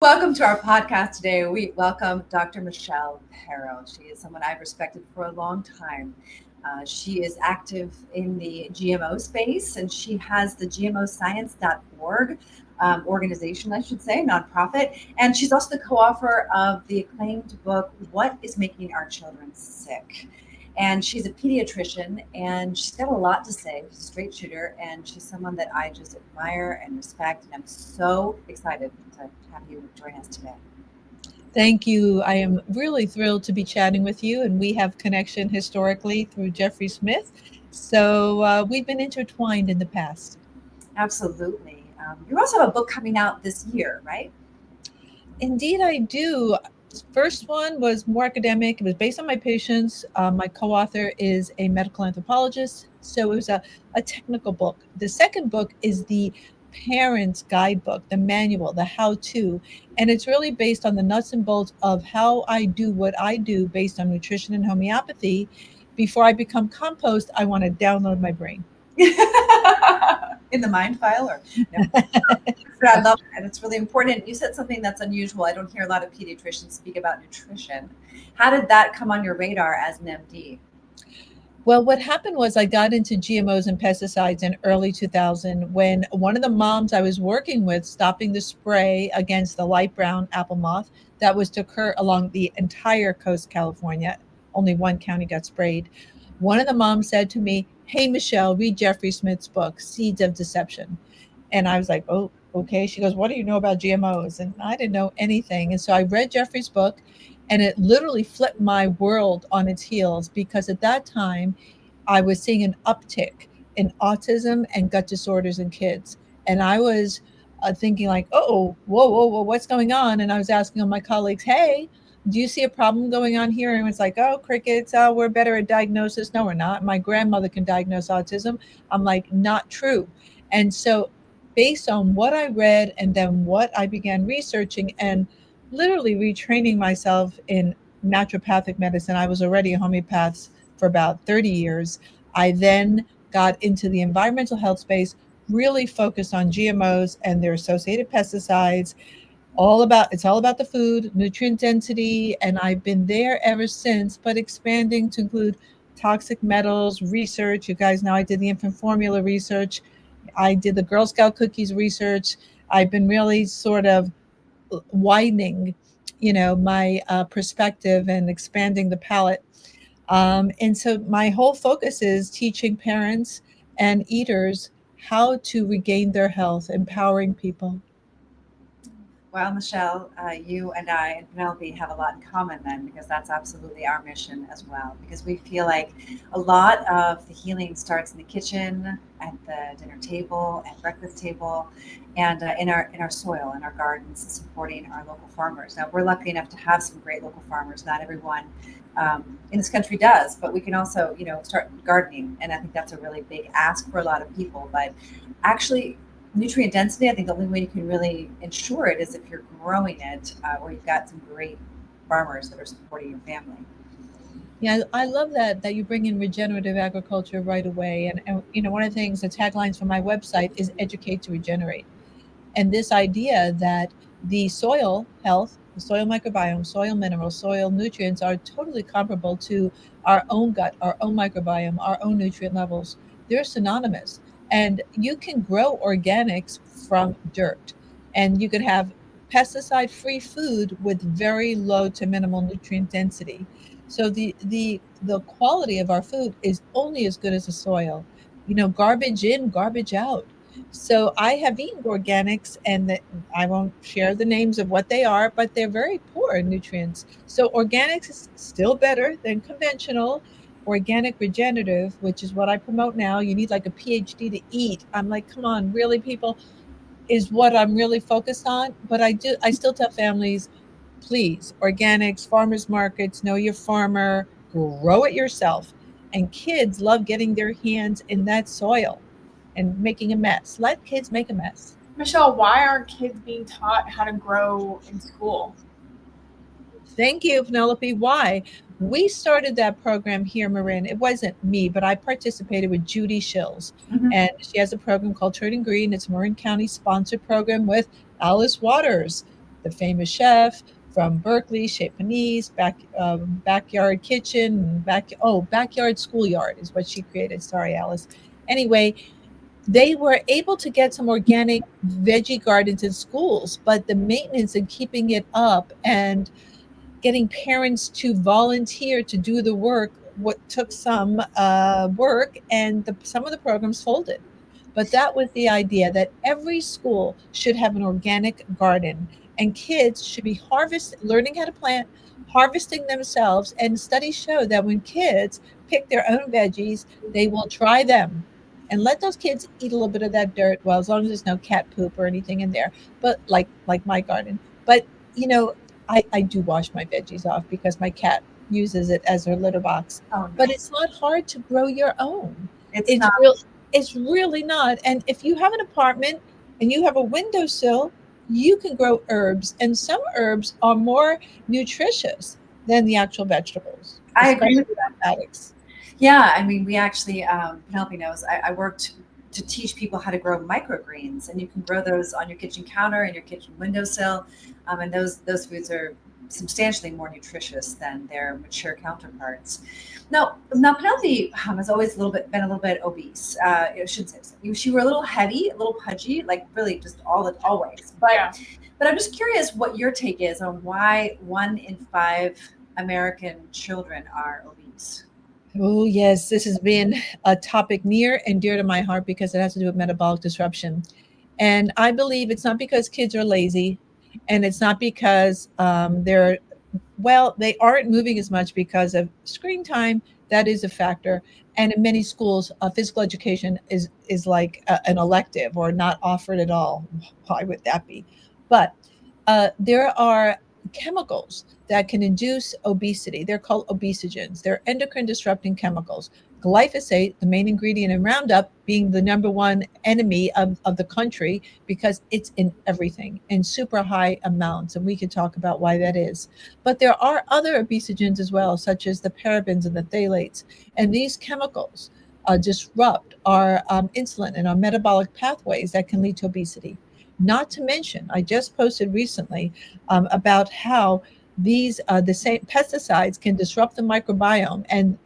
Welcome to our podcast today. We welcome Dr. Michelle Perro. She is someone I've respected for a long time. She is active in the GMO space and she has the GMOscience.org organization, I should say, nonprofit. And she's also the co author of the acclaimed book, What is Making Our Children Sick? And she's a pediatrician and she's got a lot to say. She's a straight shooter and she's someone that I just admire and respect. And I'm so excited to have you join us today. Thank you. I am really thrilled to be chatting with you, and we have connection historically through Jeffrey Smith. So we've been intertwined in the past. Absolutely. You also have a book coming out this year, right? Indeed, I do. First one was more academic. It was based on my patients. My co-author is a medical anthropologist, so it was a technical book. The second book is the parent's guidebook, the manual, the how-to, and it's really based on the nuts and bolts of how I do what I do based on nutrition and homeopathy. Before I become compost, I want to download my brain. In the mind file or no? But I love it and it's really important. You said something that's unusual. I don't hear a lot of pediatricians speak about nutrition. How did that come on your radar as an MD? Well, what happened was I got into GMOs and pesticides in early 2000 when one of the moms I was working with stopping the spray against the light brown apple moth that was to occur along the entire coast of California. Only one county got sprayed. One of the moms said to me, "Hey, Michelle, read Jeffrey Smith's book, Seeds of Deception." And I was like, "Oh, okay." She goes, "What do you know about GMOs?" And I didn't know anything. And so I read Jeffrey's book, and it literally flipped my world on its heels because at that time I was seeing an uptick in autism and gut disorders in kids. And I was thinking like, oh, whoa, whoa, whoa, what's going on? And I was asking all my colleagues, hey, do you see a problem going on here? And it's like, oh, crickets, we're better at diagnosis. No, we're not. My grandmother can diagnose autism. I'm like, not true. And so based on what I read and then what I began researching and literally retraining myself in naturopathic medicine, I was already a homeopath for about 30 years. I then got into the environmental health space, really focused on GMOs and their associated pesticides. It's all about the food, nutrient density, and I've been there ever since, but expanding to include toxic metals research. You guys know I did the infant formula research. I did the Girl Scout cookies research. I've been really sort of widening, my perspective and expanding the palette. And so my whole focus is teaching parents and eaters how to regain their health, empowering people. Well, Michelle, you and I and Penelope have a lot in common then, because that's absolutely our mission as well. Because we feel like a lot of the healing starts in the kitchen, at the dinner table, at breakfast table, and in our soil, in our gardens, supporting our local farmers. Now, we're lucky enough to have some great local farmers. Not everyone in this country does, but we can also, start gardening, and I think that's a really big ask for a lot of people. But actually, nutrient density, I think the only way you can really ensure it is if you're growing it, or you've got some great farmers that are supporting your family. Yeah, I love that you bring in regenerative agriculture right away. And one of the things, the taglines for my website is educate to regenerate. And this idea that the soil health, the soil microbiome, soil minerals, soil nutrients are totally comparable to our own gut, our own microbiome, our own nutrient levels. They're synonymous. And you can grow organics from dirt. And you can have pesticide free food with very low to minimal nutrient density. So the quality of our food is only as good as the soil. Garbage in, garbage out. So I have eaten organics, and I won't share the names of what they are, but they're very poor in nutrients. So organics is still better than conventional. Organic regenerative, which is what I promote now. You need like a PhD to eat. I'm like, come on, really, people, is what I'm really focused on. But I still tell families, please, organics, farmers markets, know your farmer, grow it yourself. And kids love getting their hands in that soil and making a mess. Let kids make a mess. Michelle, why aren't kids being taught how to grow in school? Thank you, Penelope. Why? We started that program here, Marin. It wasn't me, but I participated with Judy Shills. Mhm. And she has a program called Turning Green. It's a Marin County sponsored program with Alice Waters, the famous chef from Berkeley, Chez Panisse, backyard kitchen, backyard schoolyard is what she created. Sorry, Alice. Anyway, they were able to get some organic veggie gardens in schools, but the maintenance and keeping it up and getting parents to volunteer to do the work what took some work, and some of the programs folded. But that was the idea, that every school should have an organic garden, and kids should be learning how to plant, harvesting themselves. And studies show that when kids pick their own veggies, they will try them and let those kids eat a little bit of that dirt, well, as long as there's no cat poop or anything in there, but like my garden. But you know, I do wash my veggies off because my cat uses it as her litter box. Oh But no, it's not hard to grow your own. it's It's not. real it's really not. And if you have an apartment and you have a windowsill, you can grow herbs, and some herbs are more nutritious than the actual vegetables, I agree especially with that. addicts. Yeah, I mean, we actually, Penelope knows, I worked to teach people how to grow microgreens, and you can grow those on your kitchen counter and your kitchen windowsill, and those foods are substantially more nutritious than their mature counterparts. Now Penelope has always been a little bit obese. I shouldn't say so. She were a little heavy, a little pudgy, like really just always. Yeah. But I'm just curious what your take is on why 1 in 5 American children are obese. Oh, yes, this has been a topic near and dear to my heart because it has to do with metabolic disruption. And I believe it's not because kids are lazy, and it's not because they aren't moving as much because of screen time. That is a factor. And in many schools, physical education is like an elective or not offered at all. Why would that be? But there are chemicals that can induce obesity. They're called obesogens. They're endocrine disrupting chemicals. Glyphosate, the main ingredient in Roundup, being the number one enemy of the country because it's in everything in super high amounts. And we could talk about why that is. But there are other obesogens as well, such as the parabens and the phthalates. And these chemicals disrupt our insulin and our metabolic pathways that can lead to obesity. Not to mention, I just posted recently about how the same pesticides can disrupt the microbiome, and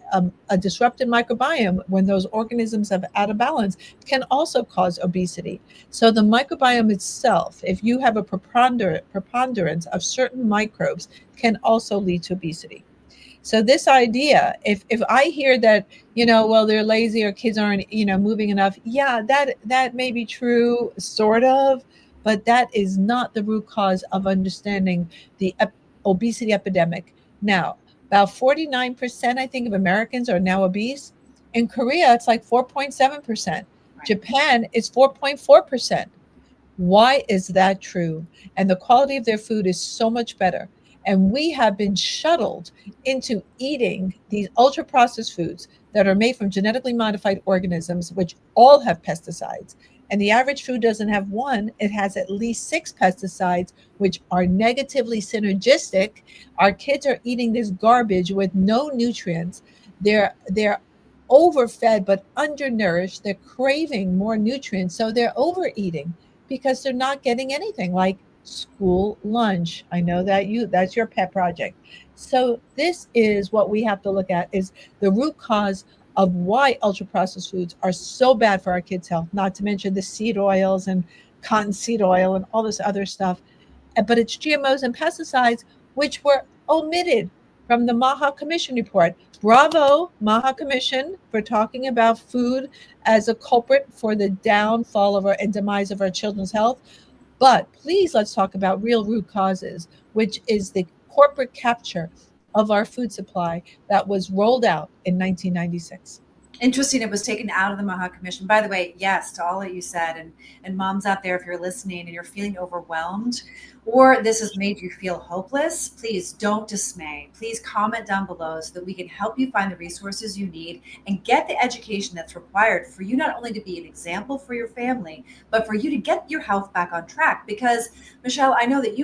a disrupted microbiome, when those organisms are out of balance, can also cause obesity. So the microbiome itself, if you have a preponderance of certain microbes, can also lead to obesity. So this idea, if I hear that, well, they're lazy or kids aren't, moving enough, yeah, that may be true, sort of, but that is not the root cause of understanding the obesity epidemic. Now, about 49%, I think, of Americans are now obese. In Korea, it's like 4.7%. Right. Japan is 4.4%. Why is that true? And the quality of their food is so much better. And we have been shuttled into eating these ultra processed foods that are made from genetically modified organisms, which all have pesticides. And the average food doesn't have one, it has at least 6 pesticides, which are negatively synergistic. Our kids are eating this garbage with no nutrients. They're overfed but undernourished. They're craving more nutrients, so they're overeating because they're not getting anything like school lunch. I know that's your pet project. So this is what we have to look at, is the root cause of why ultra processed foods are so bad for our kids' health, not to mention the seed oils and cottonseed oil and all this other stuff. But it's GMOs and pesticides, which were omitted from the Maha Commission report. Bravo, Maha Commission, for talking about food as a culprit for the downfall of and demise of our children's health. But please, let's talk about real root causes, which is the corporate capture of our food supply that was rolled out in 1996. Interesting, it was taken out of the Maha Commission. By the way, yes to all that you said, and moms out there, if you're listening and you're feeling overwhelmed, or this has made you feel hopeless, please don't dismay. Please comment down below so that we can help you find the resources you need and get the education that's required for you, not only to be an example for your family, but for you to get your health back on track. Because Michelle, I know that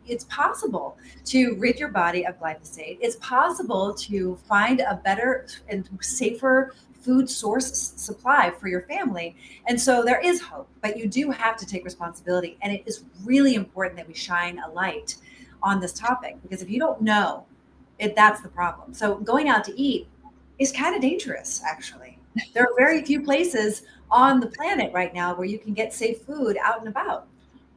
it's possible to rid your body of glyphosate. It's possible to find a better and safer food source supply for your family. And so there is hope, but you do have to take responsibility. And it is really important that we shine a light on this topic, because if you don't know it, that's the problem. So going out to eat is kind of dangerous, actually. There are very few places on the planet right now where you can get safe food out and about.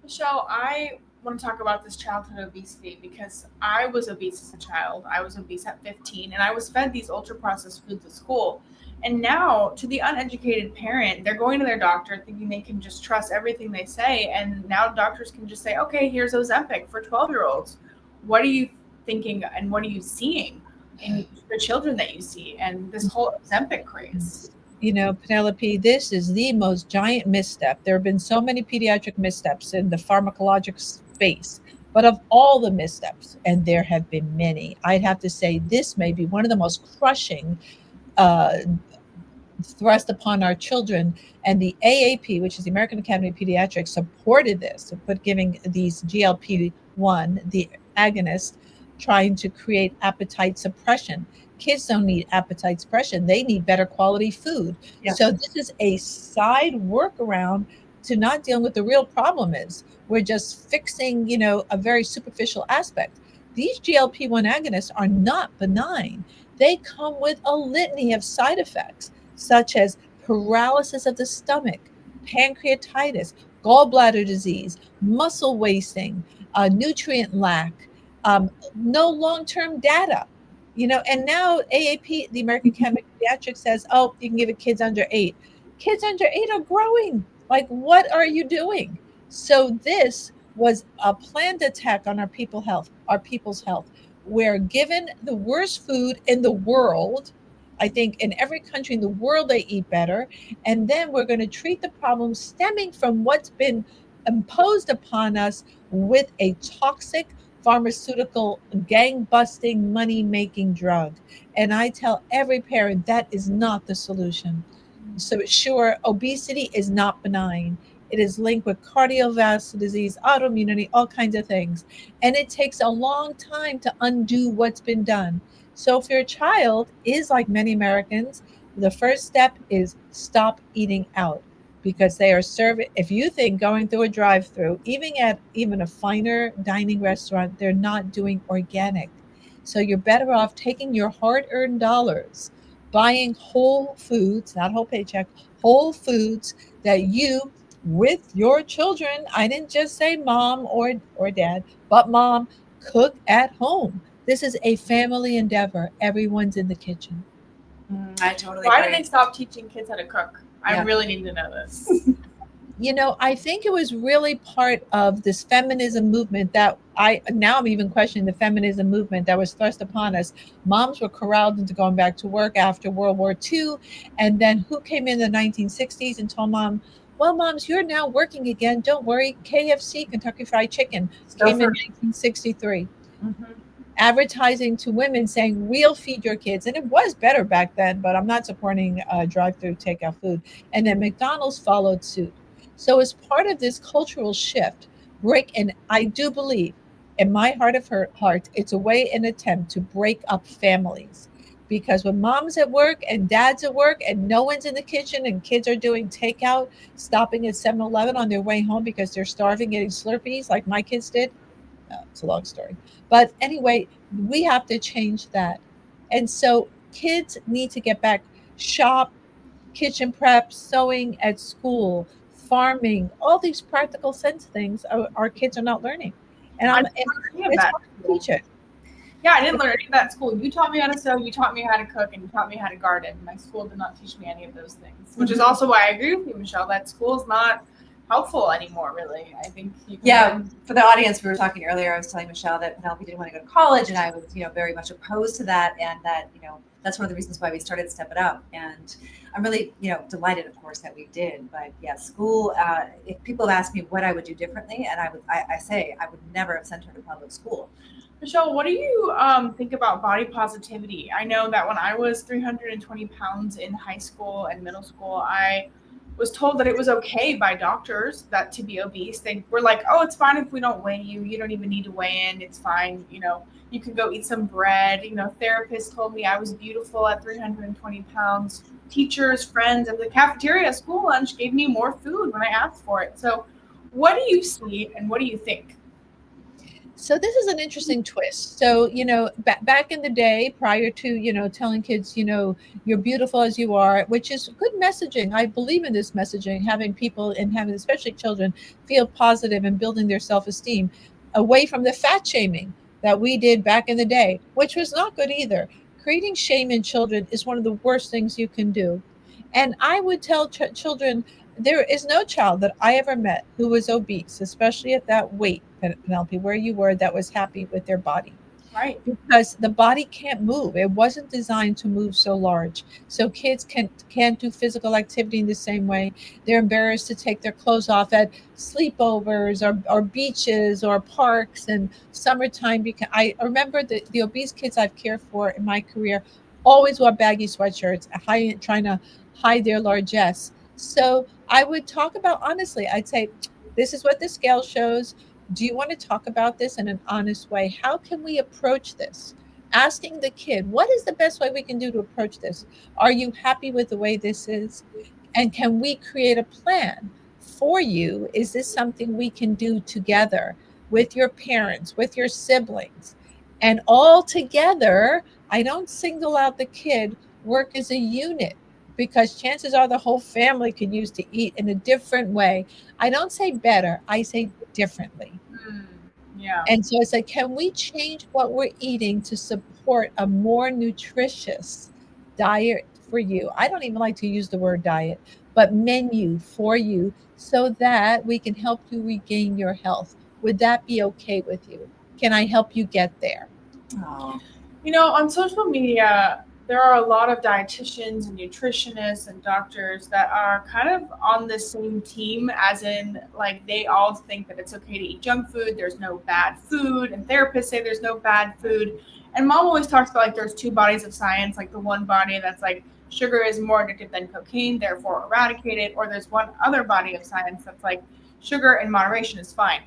Michelle, I want to talk about this childhood obesity because I was obese as a child. I was obese at 15, and I was fed these ultra processed foods at school. And now, to the uneducated parent, they're going to their doctor thinking they can just trust everything they say. And now doctors can just say, okay, here's Ozempic for 12-year-olds. What are you thinking and what are you seeing in the children that you see? And this whole Ozempic craze. Penelope, this is the most giant misstep. There have been so many pediatric missteps in the pharmacologic space, but of all the missteps, and there have been many, I'd have to say this may be one of the most crushing uh, thrust upon our children. And the AAP, which is the American Academy of Pediatrics, supported this, but giving these GLP-1, the agonist, trying to create appetite suppression. Kids don't need appetite suppression. They need better quality food. Yeah. So this is a side workaround to not dealing with the real problem is. We're just fixing, a very superficial aspect. These GLP-1 agonists are not benign. They come with a litany of side effects, such as paralysis of the stomach, pancreatitis, gallbladder disease, muscle wasting, nutrient lack, no long-term data. And now AAP, the American Academy of Pediatrics, says, oh, you can give it kids under 8. Kids under 8 are growing. Like, what are you doing? So this was a planned attack on our people's health. We're given the worst food in the world. I think in every country in the world, they eat better. And then we're going to treat the problem stemming from what's been imposed upon us with a toxic pharmaceutical gang busting money making drug. And I tell every parent that is not the solution. So sure, obesity is not benign. It is linked with cardiovascular disease, autoimmunity, all kinds of things. And it takes a long time to undo what's been done. So if your child is like many Americans, the first step is stop eating out, because they are serving. If you think going through a drive-through, even at a finer dining restaurant, they're not doing organic. So you're better off taking your hard-earned dollars, buying whole foods, not whole paycheck, whole foods that you, with your children, I didn't just say mom or dad, but mom, cook at home. This is a family endeavor. Everyone's in the kitchen. I totally Why agree. did they stop teaching kids how to cook? I Yeah. really need to know this. I think it was really part of this feminism movement that I'm even questioning the feminism movement that was thrust upon us. Moms were corralled into going back to work after World War II. And then who came in the 1960s and told mom, well, moms, you're now working again. Don't worry. KFC, Kentucky Fried Chicken, came in 1963. Mm-hmm. Advertising to women saying, we'll feed your kids. And it was better back then, but I'm not supporting drive-through takeout food. And then McDonald's followed suit. So as part of this cultural shift, and I do believe in my heart of heart, it's a way, an attempt to break up families. Because when mom's at work and dad's at work and no one's in the kitchen and kids are doing takeout, stopping at 7-Eleven on their way home because they're starving, getting Slurpees like my kids did. It's a long story. But anyway, we have to change that. And so kids need to get back, shop, kitchen prep, sewing at school, farming, all these practical sense things our kids are not learning. And it's hard to teach it. Yeah, I didn't learn any of that at school. You taught me how to sew, you taught me how to cook, and you taught me how to garden. My school did not teach me any of those things, which is also why I agree with you, Michelle, that school is not helpful anymore, really. I think for the audience, we were talking earlier, I was telling Michelle that Penelope didn't want to go to college, and I was very much opposed to that, and that that's one of the reasons why we started Step It Up. And I'm really delighted, of course, that we did. But yeah, school, if people have asked me what I would do differently, and I say I would never have sent her to public school. Michelle, what do you think about body positivity? I know that when I was 320 pounds in high school and middle school, I was told that it was okay by doctors that to be obese. They were like, oh, it's fine if we don't weigh you. You don't even need to weigh in. It's fine. You can go eat some bread. Therapists told me I was beautiful at 320 pounds. teachers, friends, and the cafeteria at school lunch gave me more food when I asked for it. So, what do you see and what do you think? So this is an interesting twist. So, back in the day, prior to, telling kids, you're beautiful as you are, which is good messaging. I believe in this messaging, having people and having, especially children, feel positive and building their self-esteem away from the fat shaming that we did back in the day, which was not good either. Creating shame in children is one of the worst things you can do. And I would tell children, there is no child that I ever met who was obese, especially at that weight, Penelope, where you were, that was happy with their body. Right. Because the body can't move. It wasn't designed to move so large. So kids can't do physical activity in the same way. They're embarrassed to take their clothes off at sleepovers or beaches or parks and summertime. Because I remember the obese kids I've cared for in my career always wore baggy sweatshirts, trying to hide their largesse. So I would talk about, honestly, I'd say, this is what the scale shows. Do you want to talk about this in an honest way? How can we approach this? Asking the kid, what is the best way we can do to approach this? Are you happy with the way this is? And can we create a plan for you? Is this something we can do together with your parents, with your siblings? And all together, I don't single out the kid, work as a unit, because chances are the whole family could use to eat in a different way. I don't say better, I say differently. Mm, yeah. And so it's like, can we change what we're eating to support a more nutritious diet for you? I don't even like to use the word diet, but menu for you, so that we can help you regain your health. Would that be okay with you? Can I help you get there? Oh, On social media, there are a lot of dietitians and nutritionists and doctors that are kind of on the same team, as in, like, they all think that it's okay to eat junk food, there's no bad food, and therapists say there's no bad food. And mom always talks about, like, there's two bodies of science, like the one body that's like sugar is more addictive than cocaine, therefore eradicate it, or there's one other body of science that's like sugar in moderation is fine.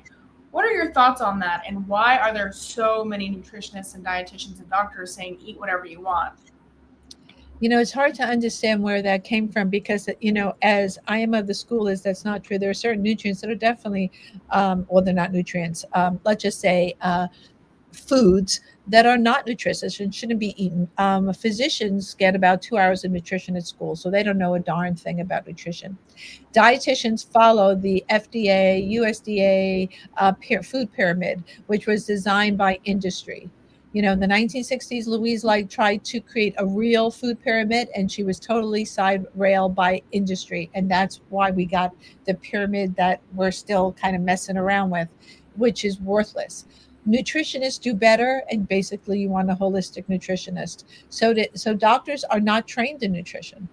What are your thoughts on that, and why are there so many nutritionists and dietitians and doctors saying eat whatever you want? It's hard to understand where that came from, because, as I am of the school, is that's not true. There are certain nutrients that are definitely, well, they're not nutrients. Let's just say foods that are not nutritious and shouldn't be eaten. Physicians get about 2 hours of nutrition at school, so they don't know a darn thing about nutrition. Dietitians follow the FDA, USDA food pyramid, which was designed by industry. In the 1960s, Louise Light tried to create a real food pyramid, and she was totally side railed by industry. And that's why we got the pyramid that we're still kind of messing around with, which is worthless. Nutritionists do better, and basically you want a holistic nutritionist. So doctors are not trained in nutrition.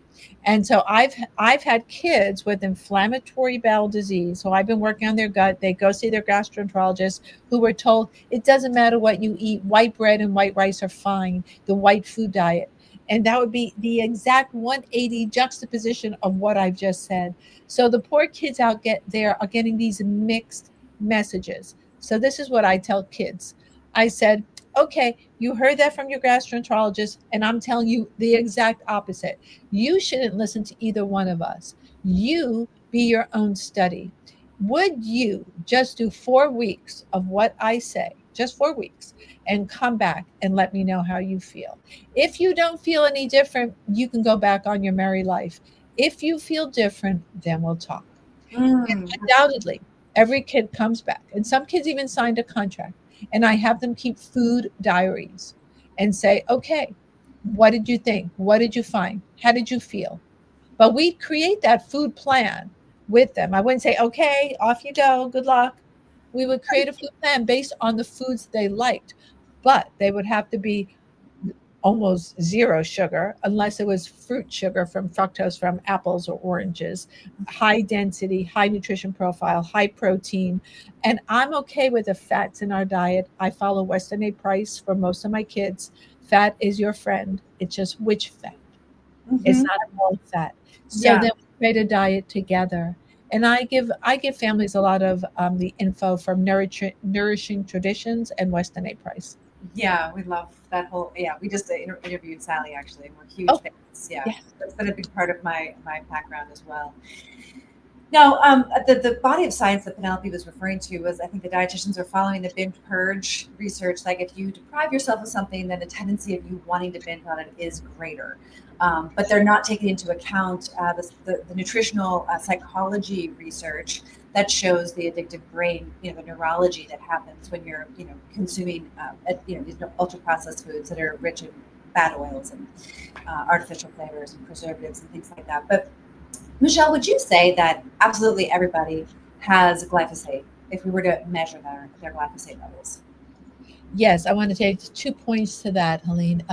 And so I've had kids with inflammatory bowel disease. So I've been working on their gut. They go see their gastroenterologist, who were told it doesn't matter what you eat. White bread and white rice are fine. The white food diet. And that would be the exact 180 juxtaposition of what I've just said. So the poor kids out there are getting these mixed messages. So this is what I tell kids. I said, okay, you heard that from your gastroenterologist, and I'm telling you the exact opposite. You shouldn't listen to either one of us. You be your own study. Would you just do 4 weeks of what I say, just 4 weeks, and come back and let me know how you feel? If you don't feel any different, you can go back on your merry life. If you feel different, then we'll talk. And mm, undoubtedly, every kid comes back, and some kids even signed a contract. And I have them keep food diaries and say, okay, what did you think? What did you find? How did you feel? But we create that food plan with them. I wouldn't say, okay, off you go, good luck. We would create a food plan based on the foods they liked, but they would have to be almost zero sugar, unless it was fruit sugar from fructose from apples or oranges, high density, high nutrition profile, high protein. And I'm okay with the fats in our diet. I follow Weston A. Price for most of my kids. Fat is your friend. It's just which fat. It's mhm. not all fat. So Yeah. then we create a diet together. And I give families a lot of the info from Nourishing Traditions and Weston A. Price. Yeah, we love that whole. Yeah, we just interviewed Sally actually, and we're huge Oh, fans. Yeah, yeah. that's been a big part of my background as well. Now, the body of science that Penelope was referring to was, I think the dietitians are following the binge purge research. Like, if you deprive yourself of something, then the tendency of you wanting to binge on it is greater. But they're not taking into account the nutritional psychology research that shows the addictive brain, the neurology that happens when you're, consuming, these ultra processed foods that are rich in bad oils and artificial flavors and preservatives and things like that. But Michelle, would you say that absolutely everybody has glyphosate if we were to measure their glyphosate levels? Yes, I want to take 2 points to that, Helene.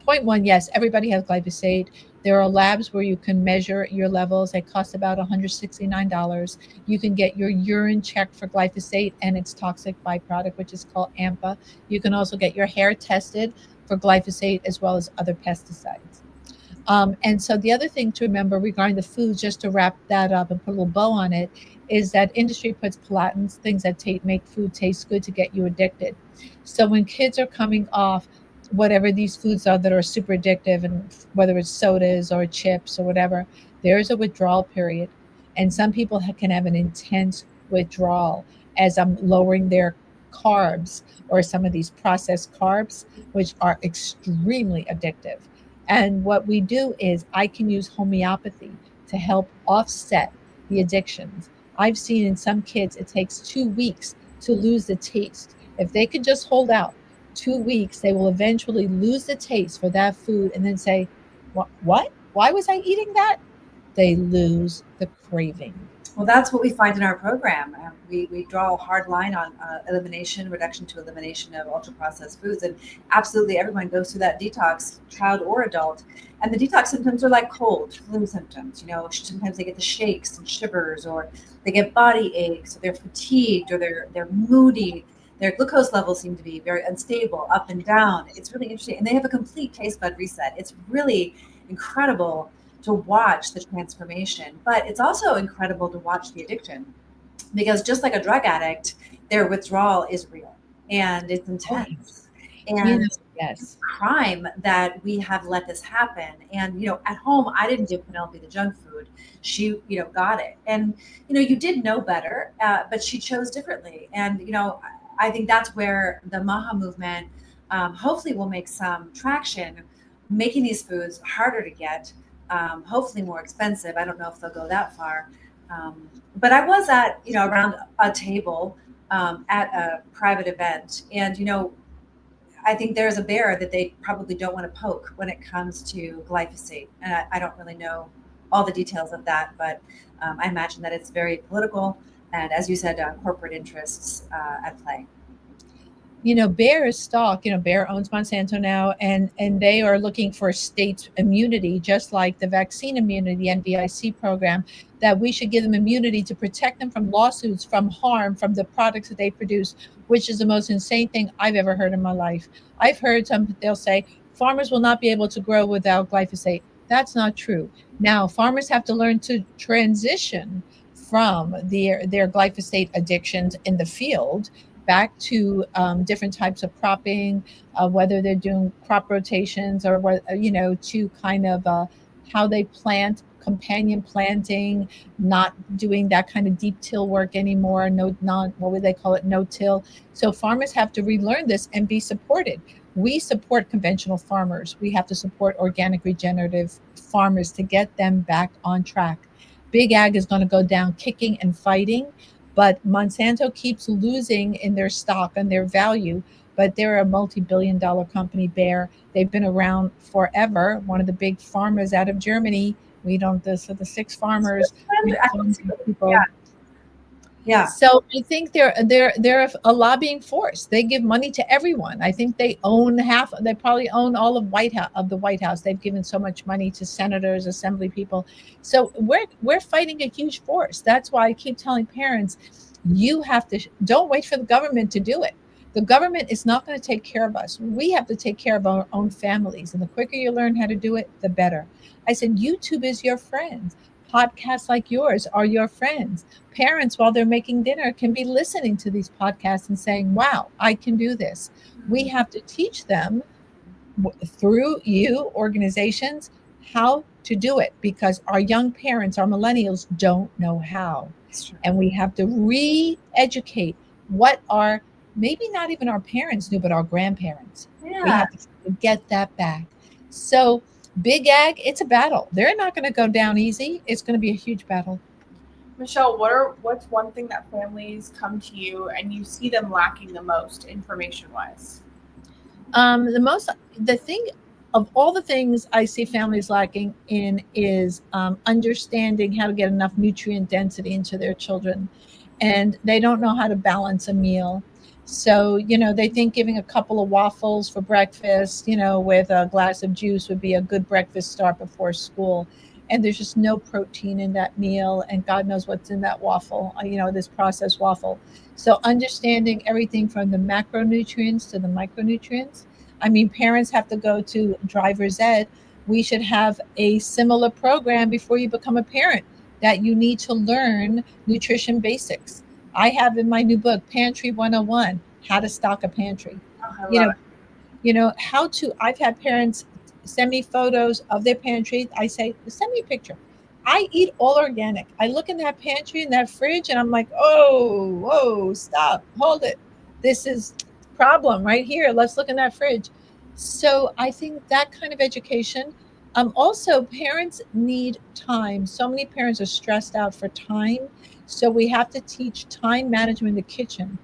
Point one, yes, everybody has glyphosate. There are labs where you can measure your levels. They cost about $169. You can get your urine checked for glyphosate and its toxic byproduct, which is called AMPA. You can also get your hair tested for glyphosate as well as other pesticides. And so the other thing to remember regarding the foods, just to wrap that up and put a little bow on it, is that industry puts pollutants, things that make food taste good to get you addicted. So when kids are coming off whatever these foods are that are super addictive, and whether it's sodas or chips or whatever, there is a withdrawal period. And some people can have an intense withdrawal as I'm lowering their carbs or some of these processed carbs, which are extremely addictive. And what we do is I can use homeopathy to help offset the addictions. I've seen in some kids it takes 2 weeks to lose the taste. If they could just hold out 2 weeks, they will eventually lose the taste for that food and then say, What? Why was I eating that? They lose the craving. Well, that's what we find in our program. We draw a hard line on elimination, reduction to elimination of ultra processed foods. And absolutely everyone goes through that detox, child or adult. And the detox symptoms are like cold, flu symptoms. Sometimes they get the shakes and shivers, or they get body aches, or they're fatigued, or they're moody. Their glucose levels seem to be very unstable, up and down. It's really interesting. And they have a complete taste bud reset. It's really incredible to watch the transformation. But it's also incredible to watch the addiction, because just like a drug addict, their withdrawal is real and it's Oh, yes. intense. You know, And it's yes. a crime that we have let this happen. And, at home, I didn't give Penelope the junk food. She, got it. And, you did know better, but she chose differently. And, I think that's where the Maha movement hopefully will make some traction, making these foods harder to get, hopefully more expensive. I don't know if they'll go that far. But I was at, around a table at a private event. And, I think there's a bear that they probably don't want to poke when it comes to glyphosate. And I don't really know all the details of that, but I imagine that it's very political. And as you said, corporate interests at play. Bayer is stock. Bayer owns Monsanto now, and they are looking for state immunity, just like the vaccine immunity, the NVIC program, that we should give them immunity to protect them from lawsuits, from harm, from the products that they produce, which is the most insane thing I've ever heard in my life. I've heard they'll say farmers will not be able to grow without glyphosate. That's not true. Now, farmers have to learn to transition from their glyphosate addictions in the field back to different types of cropping, whether they're doing crop rotations or to kind of how they plant, companion planting, not doing that kind of deep till work anymore. No, not what would they call it? No till. So farmers have to relearn this and be supported. We support conventional farmers. We have to support organic regenerative farmers to get them back on track. Big ag is going to go down kicking and fighting, but Monsanto keeps losing in their stock and their value. But they're a multi-billion-dollar company, Bayer. They've been around forever. One of the big farmers out of Germany. We don't. So the six farmers, Yeah, people. yeah. So I think they're a lobbying force. They give money to everyone. I think they own half. They probably own all of the White House. They've given so much money to senators, assembly people. So we're fighting a huge force. That's why I keep telling parents, you have to don't wait for the government to do it. The government is not going to take care of us. We have to take care of our own families. And the quicker you learn how to do it, the better. I said, YouTube is your friend. Podcasts like yours are your friends. Parents, while they're making dinner, can be listening to these podcasts and saying, wow, I can do this. We have to teach them through you organizations how to do it, because our young parents, our millennials, don't know how. It's true. And we have to re-educate what our, maybe not even our parents knew, but our grandparents. We Yeah. have to get that back. So big ag, it's a battle. They're not going to go down easy. It's going to be a huge battle. Michelle, what's one thing that families come to you and you see them lacking the most information wise? The thing of all the things I see families lacking in is understanding how to get enough nutrient density into their children, and they don't know how to balance a meal. So, they think giving a couple of waffles for breakfast, with a glass of juice would be a good breakfast start before school. And there's just no protein in that meal, and God knows what's in that waffle, this processed waffle. So, understanding everything from the macronutrients to the micronutrients. I mean, parents have to go to driver's ed. We should have a similar program before you become a parent, that you need to learn nutrition basics. I have in my new book, Pantry 101, how to stock a pantry. Oh, I You love know, it. how to, I've had parents send me photos of their pantry. I say, send me a picture. I eat all organic. I look in that pantry, in that fridge, and I'm like, oh, whoa, stop, hold it. This is problem right here. Let's look in that fridge. So I think that kind of education. Also, parents need time. So many parents are stressed out for time. So we have to teach time management in the kitchen.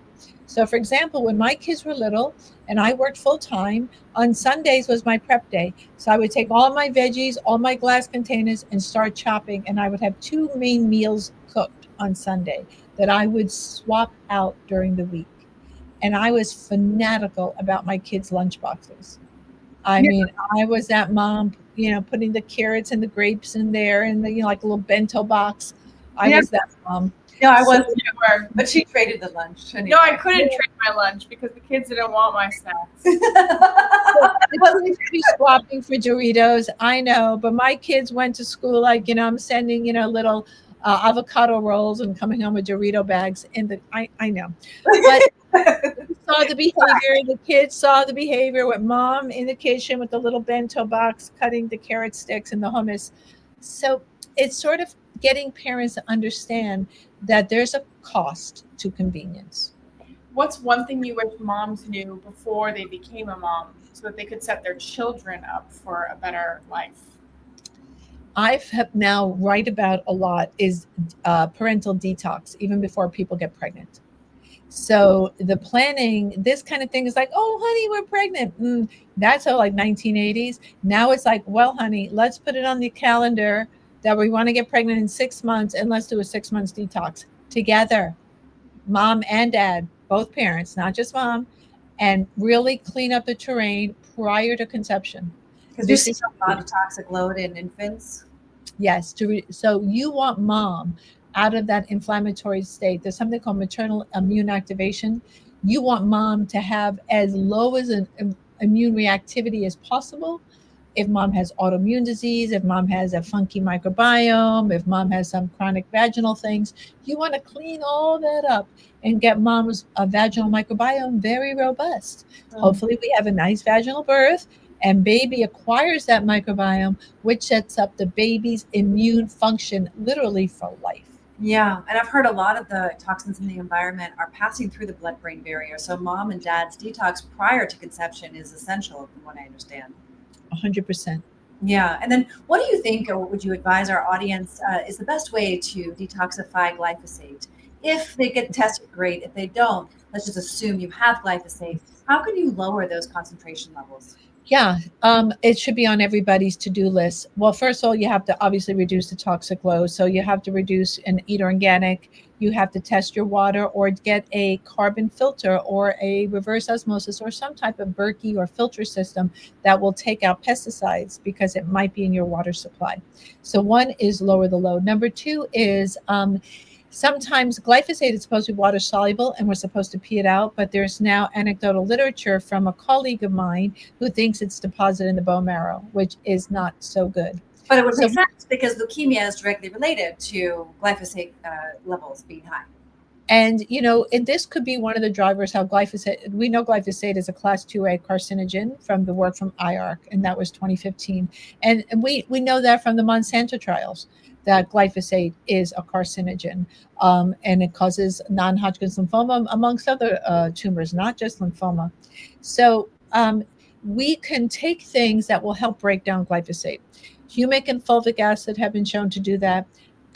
So, for example, when my kids were little and I worked full time, on Sundays was my prep day. So I would take all my veggies, all my glass containers, and start chopping. And I would have two main meals cooked on Sunday that I would swap out during the week. And I was fanatical about my kids' lunch boxes. I Yeah. mean, I was that mom, putting the carrots and the grapes in there and the, like a little bento box. I Yeah. was that mom. No, I So was never, but she traded the lunch. Anyway. No, I couldn't trade my lunch because the kids didn't want my snacks. the kids be swapping for Doritos. I know, but my kids went to school like, I'm sending, little avocado rolls and coming home with Dorito bags. I know, but saw the behavior. The kids saw the behavior with mom in the kitchen with the little bento box, cutting the carrot sticks and the hummus. So it's sort of getting parents to understand that there's a cost to convenience. What's one thing you wish moms knew before they became a mom so that they could set their children up for a better life? I've now write about a lot is parental detox, even before people get pregnant. So the planning, this kind of thing is like, oh, honey, we're pregnant. That's all like 1980s. Now it's like, well, honey, let's put it on the calendar that we want to get pregnant in 6 months, and let's do a 6 months detox together, mom and dad, both parents, not just mom, and really clean up the terrain prior to conception. Because you This see is a lot of toxic load in infants. Yes, so you want mom out of that inflammatory state. There's something called maternal immune activation. You want mom to have as low as an immune reactivity as possible. If mom has autoimmune disease, if mom has a funky microbiome, if mom has some chronic vaginal things, you want to clean all that up and get mom's vaginal microbiome very robust. Hopefully, we have a nice vaginal birth and baby acquires that microbiome, which sets up the baby's immune function literally for life. Yeah, and I've heard a lot of the toxins in the environment are passing through the blood-brain barrier. So mom and dad's detox prior to conception is essential, from what I understand. 100%. Yeah, and then what do you think, or what would you advise our audience is the best way to detoxify glyphosate? If they get tested, great. If they don't, let's just assume you have glyphosate. How can you lower those concentration levels? Yeah, it should be on everybody's to-do list. Well, first of all, you have to obviously reduce the toxic load. So you have to reduce and eat organic. You have to test your water or get a carbon filter or a reverse osmosis or some type of Berkey or filter system that will take out pesticides because it might be in your water supply. So one is lower the load. Number two is sometimes glyphosate is supposed to be water soluble and we're supposed to pee it out, but there's now anecdotal literature from a colleague of mine who thinks it's deposited in the bone marrow, which is not so good. But it would make sense because leukemia is directly related to glyphosate levels being high. And, and this could be one of the drivers how glyphosate, we know glyphosate is a class 2A carcinogen from the work from IARC, and that was 2015. And we know that from the Monsanto trials, that glyphosate is a carcinogen, and it causes non-Hodgkin's lymphoma, amongst other tumors, not just lymphoma. So we can take things that will help break down glyphosate. Humic and fulvic acid have been shown to do that.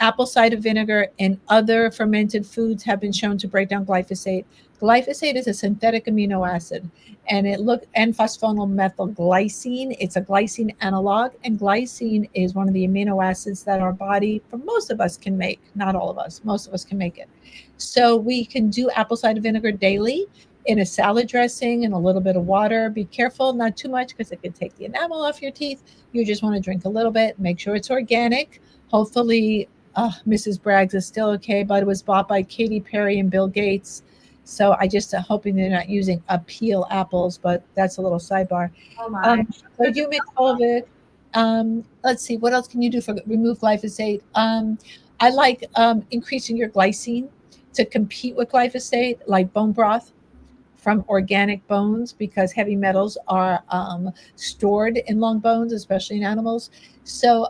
Apple cider vinegar and other fermented foods have been shown to break down glyphosate. Glyphosate is a synthetic amino acid, and and phosphoenolmethylglycine. It's a glycine analog, and glycine is one of the amino acids that our body, for most of us, can make. Not all of us, most of us can make it. So we can do apple cider vinegar daily in a salad dressing and a little bit of water. Be careful, not too much, because it could take the enamel off your teeth. You just want to drink a little bit. Make sure it's organic. Hopefully, Mrs. Braggs is still okay, but it was bought by Katy Perry and Bill Gates. So I just hoping they're not using peel apples, but that's a little sidebar. Oh my. So you make fulvic. Let's see, what else can you do for remove glyphosate? I like increasing your glycine to compete with glyphosate, like bone broth from organic bones, because heavy metals are stored in long bones, especially in animals. So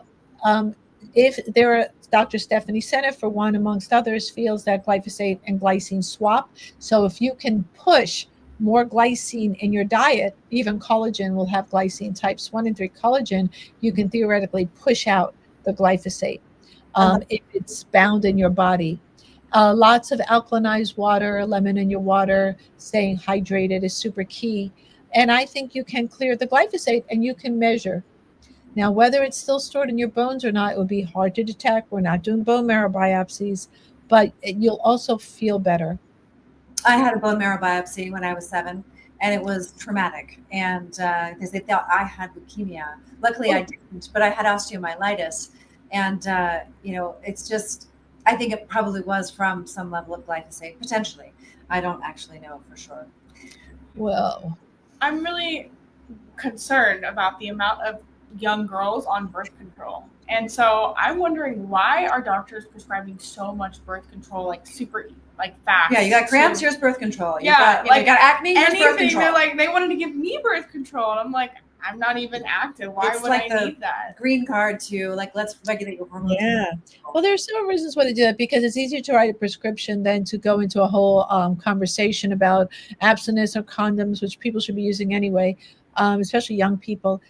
if there are, Dr. Stephanie Seneff, for one amongst others, feels that glyphosate and glycine swap. So if you can push more glycine in your diet, even collagen will have glycine, types 1 and 3 collagen, you can theoretically push out the glyphosate if it's bound in your body. Lots of alkalinized water, lemon in your water, staying hydrated is super key. And I think you can clear the glyphosate, and you can measure. Now, whether it's still stored in your bones or not, it would be hard to detect. We're not doing bone marrow biopsies, but you'll also feel better. I had a bone marrow biopsy when I was 7, and it was traumatic. And because they thought I had leukemia. Luckily, I didn't, but I had osteomyelitis. And, it's just, I think it probably was from some level of glyphosate, potentially. I don't actually know for sure. Well, I'm really concerned about the amount of young girls on birth control. And so I'm wondering, why are doctors prescribing so much birth control, like super, like fast? Yeah, you got cramps, here's birth control. You Yeah, got, you got acne, here's birth anything. control. They're like, they wanted to give me birth control, and I'm like, I'm not even active. Why would I need that? Green card to let's regulate your hormones. Yeah. Well, there's several reasons why they do that, because it's easier to write a prescription than to go into a whole conversation about abstinence or condoms, which people should be using anyway, especially young people.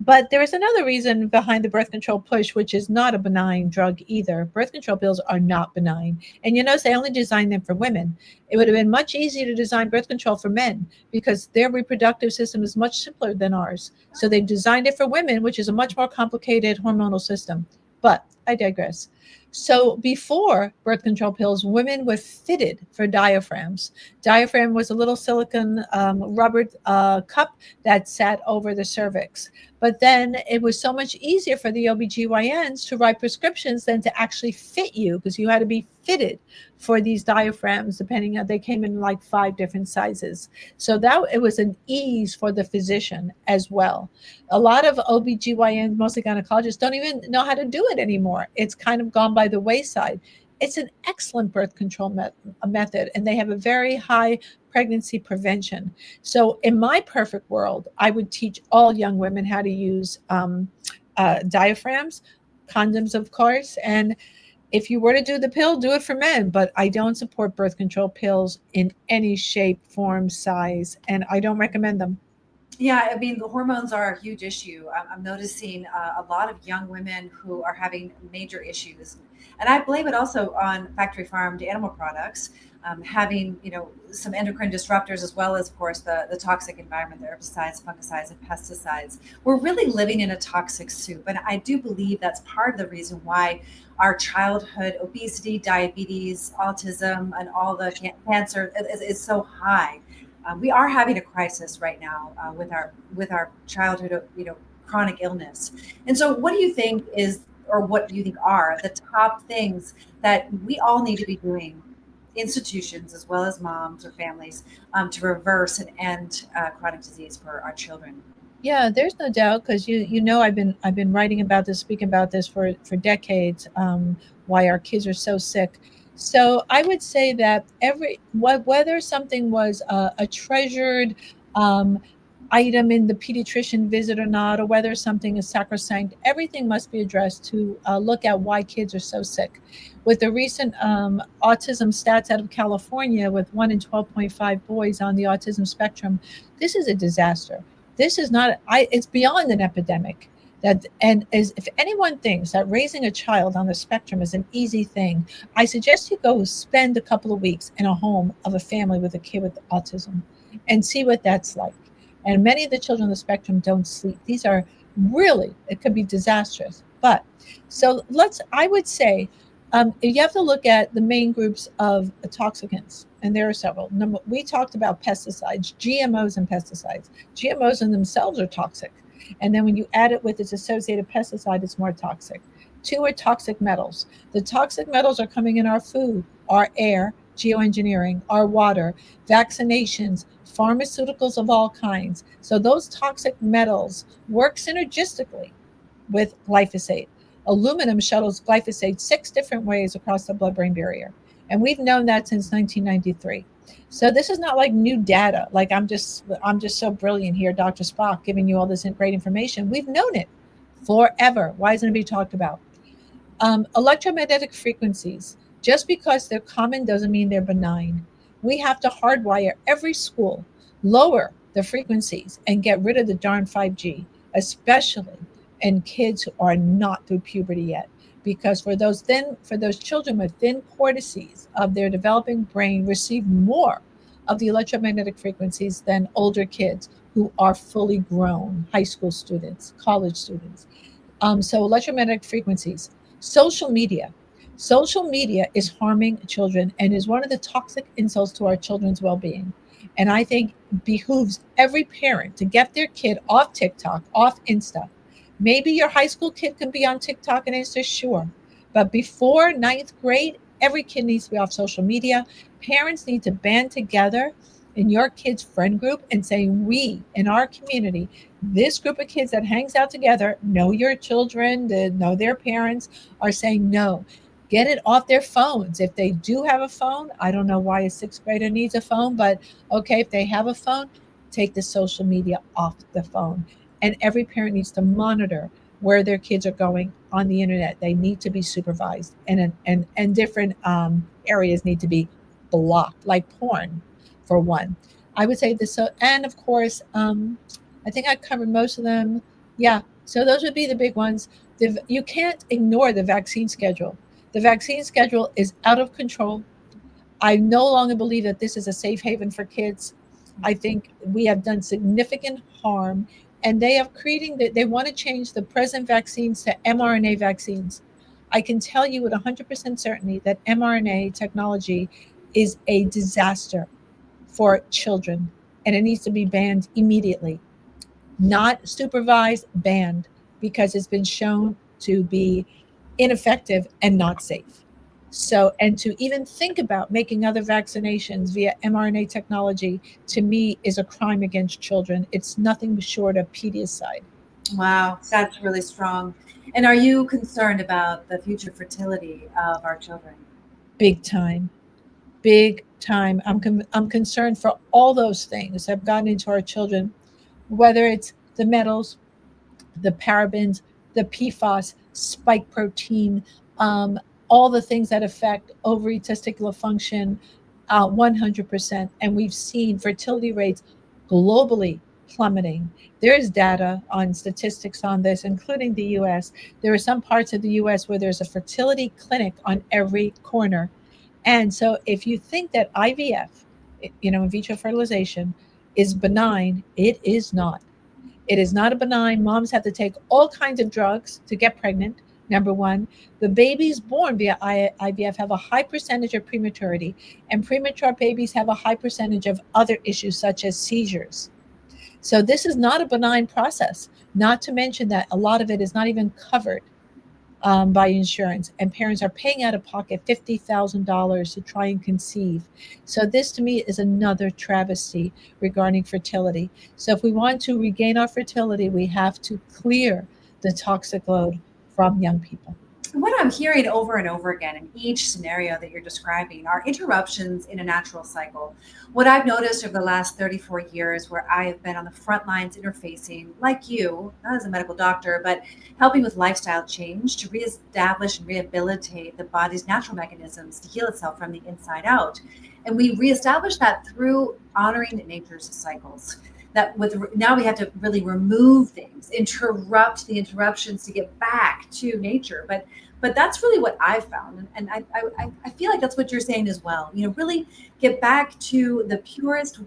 But there is another reason behind the birth control push, which is not a benign drug either. Birth control pills are not benign. And you notice they only designed them for women. It would have been much easier to design birth control for men, because their reproductive system is much simpler than ours. So they've designed it for women, which is a much more complicated hormonal system. But I digress. So before birth control pills, women were fitted for diaphragms. Diaphragm was a little silicone rubber cup that sat over the cervix. But then it was so much easier for the OBGYNs to write prescriptions than to actually fit you, because you had to be fitted for these diaphragms, depending on, they came in like 5 different sizes. So that it was an ease for the physician as well. A lot of OBGYNs, mostly gynecologists, don't even know how to do it anymore. It's kind of gone by the wayside. It's an excellent birth control method, and they have a very high pregnancy prevention. So in my perfect world, I would teach all young women how to use diaphragms, condoms, of course. And if you were to do the pill, do it for men. But I don't support birth control pills in any shape, form, size, and I don't recommend them. Yeah, I mean, the hormones are a huge issue. I'm noticing a lot of young women who are having major issues. And I blame it also on factory farmed animal products, having, some endocrine disruptors, as well as, of course, the toxic environment, the herbicides, fungicides, and pesticides. We're really living in a toxic soup. And I do believe that's part of the reason why our childhood obesity, diabetes, autism, and all the cancer is so high. We are having a crisis right now with our childhood, chronic illness. And so, what do you think is, or what do you think are the top things that we all need to be doing, institutions as well as moms or families, to reverse and end chronic disease for our children? Yeah, there's no doubt, because I've been writing about this, speaking about this for decades. Why our kids are so sick. So I would say that whether something was a treasured um, item in the pediatrician visit or not, or whether something is sacrosanct, everything must be addressed to look at why kids are so sick. With the recent autism stats out of California, with 1 in 12.5 boys on the autism spectrum, this is a disaster. This is not, it's beyond an epidemic. That, and as if anyone thinks that raising a child on the spectrum is an easy thing, I suggest you go spend a couple of weeks in a home of a family with a kid with autism and see what that's like. And many of the children on the spectrum don't sleep. These are really, it could be disastrous. But so I would say, you have to look at the main groups of toxicants, and there are several. We talked about pesticides, GMOs and pesticides. GMOs in themselves are toxic. And then when you add it with its associated pesticide, it's more toxic. Two are toxic metals. The toxic metals are coming in our food, our air, geoengineering, our water, vaccinations, pharmaceuticals of all kinds. So those toxic metals work synergistically with glyphosate. Aluminum shuttles glyphosate 6 different ways across the blood-brain barrier. And we've known that since 1993. So this is not like new data. Like I'm just so brilliant here, Dr. Spock, giving you all this great information. We've known it forever. Why isn't it being talked about? Electromagnetic frequencies, just because they're common doesn't mean they're benign. We have to hardwire every school, lower the frequencies, and get rid of the darn 5G, especially in kids who are not through puberty yet. Because for those children with thin cortices of their developing brain receive more of the electromagnetic frequencies than older kids who are fully grown, high school students, college students. So electromagnetic frequencies, social media. Social media is harming children and is one of the toxic insults to our children's well-being. And I think behooves every parent to get their kid off TikTok, off Insta. Maybe your high school kid can be on TikTok and Insta, sure. But before ninth grade, every kid needs to be off social media. Parents need to band together in your kid's friend group and say, we in our community, this group of kids that hangs out together, know your children, know their parents, are saying no. Get it off their phones. If they do have a phone, I don't know why a 6th grader needs a phone, but okay, if they have a phone, take the social media off the phone. And every parent needs to monitor where their kids are going on the internet. They need to be supervised, and different areas need to be blocked, like porn, for one. I would say this. So, and of course, I think I covered most of them. Yeah. So those would be the big ones. You can't ignore the vaccine schedule. The vaccine schedule is out of control. I no longer believe that this is a safe haven for kids. I think we have done significant harm, and they are creating that they want to change the present vaccines to mRNA vaccines. I can tell you with 100% certainty that mRNA technology is a disaster for children, and it needs to be banned immediately. Not supervised, banned, because it's been shown to be ineffective and not safe. So, and to even think about making other vaccinations via mRNA technology, to me, is a crime against children. It's nothing short of pedicide. Wow, that's really strong. And are you concerned about the future fertility of our children? Big time. Big time. I'm concerned for all those things that have gotten into our children, whether it's the metals, the parabens, the PFAS, spike protein, all the things that affect ovary testicular function, 100%. And we've seen fertility rates globally plummeting. There is data on statistics on this, including the US. There are some parts of the US where there's a fertility clinic on every corner. And so if you think that IVF, in vitro fertilization, is benign, it is not. It is not a benign. Moms have to take all kinds of drugs to get pregnant. Number one, the babies born via IVF have a high percentage of prematurity, and premature babies have a high percentage of other issues such as seizures. So this is not a benign process, not to mention that a lot of it is not even covered by insurance, and parents are paying out of pocket $50,000 to try and conceive. So this to me is another travesty regarding fertility. So if we want to regain our fertility, we have to clear the toxic load from young people. What I'm hearing over and over again in each scenario that you're describing are interruptions in a natural cycle. What I've noticed over the last 34 years, where I have been on the front lines interfacing, like you, not as a medical doctor, but helping with lifestyle change to reestablish and rehabilitate the body's natural mechanisms to heal itself from the inside out. And we reestablish that through honoring nature's cycles. That with now we have to really remove things, interrupt the interruptions to get back to nature. But that's really what I've found, and I feel like that's what you're saying as well. Really get back to the purest